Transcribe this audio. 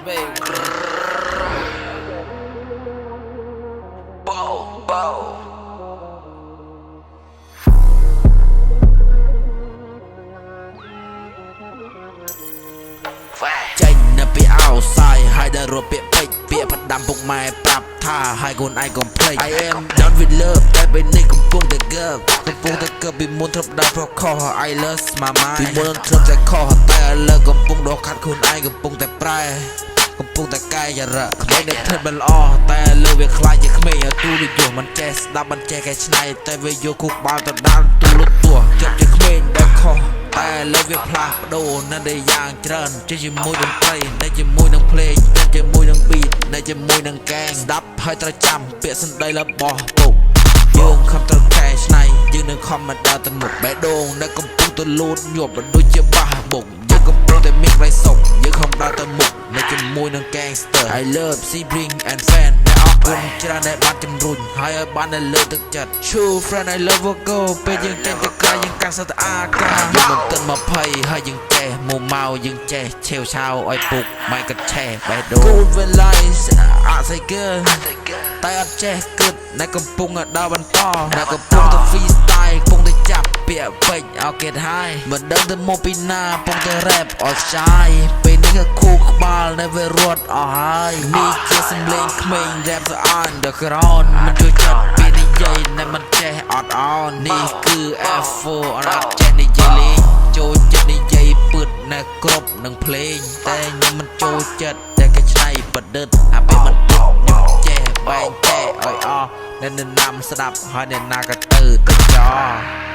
baby. Bow, bow. ចេញនៅពីអោសាយហើយដល់រត់ពាក្យពេចពាក្យផ្ដាំពុកម៉ែប្រាប់ថាហើយកូនឯងកុំភ្លេច I am done with love តែពេលនេះកំពុងតែ girl កំពុងតែ girl ពីមុនធ្លាប់ដល់ប្រខុស I love my mind ពីមុនធ្លាប់តែខុសតែឥឡូវកំពុងដកខាត់ខ្លួនឯងកំពុងតែប្រែកំពុងតែកាយរៈក្មេងដែលធ្វើមិនល្អតែលើវាខ្លាចជាក្មេងទូនិយមមិនចេះស្ដាប់មិនចេះកែច្នៃតែវាយកគូក្បាលទៅដល់ទូលុតទួជាប់ជាក្មេងដែលខុសតែលើវាផ្លាស់ប្ដូរនៅតែយ៉ាងច្រើនជាមួយតន្ត្រីនៅជាមួយនឹងភ្លេងនៅជាមួយនឹង beat នៅជាមួយនឹងកែងស្ដាប់ហើយត្រូវចាំពាក្យសម្ដីរបស់ពុកយើងខំត្រូវកែច្នៃយើងនឹងខំមកដល់ទៅមុខបេះដូងនៅកំពុងទៅលូតញាប់ដូចជាបាសបុកយើងកំពុងតែមានក្រីសុខយើងខំដល់ទៅមុខនៅជាមួយនឹង gangster I love Sebring and fan អ្នកអរគុណច្រើនដែលបានជំរុញហើយឲ្យបាននៅលើទឹកចិត្ត True friend I love you go ពេលយើងចេញទៅក្រៅយើងកាន់សត្វអាការយើងមិនទាន់20ហើយយើងចេះមកមកយើងចេះឆេវឆាវឲ្យពុកម៉ែក៏ឆេះបេះដូង Good when lies អត់ស្អីគេតែអត់ចេះគិតនៅកំពុងដល់បន្តនៅកំពុងទៅ freestyle កំពុងទៅចាប់ពាក្យពេចឲ្យគេហើយមិនដឹងទៅមកពីណាកំពុងទៅ rap ឲ្យខ្ចាយពេលនេះក៏គូក្បាលនៅវារត់អស់ហើយនេះជាសំឡេងក្មេង rap ទៅ underground មិនជួយចិត្តពីនិយាយនៅមិនចេះអត់អោននេះគឺ F4 អត់ចេះនិយាយលេងចូលចិត្តនិយាយពឹតនៅគ្រប់នឹងភ្លេងតែខ្ញុំមិនចូលចិត្តតែគេឆ្នៃបដិទ្ធអាពេលមិនពុកខ្ញុំចេះបែងចែកឲ្យអស់អ្នកណាំស្ដាប់ហើយអ្នកណាក៏ទៅចោ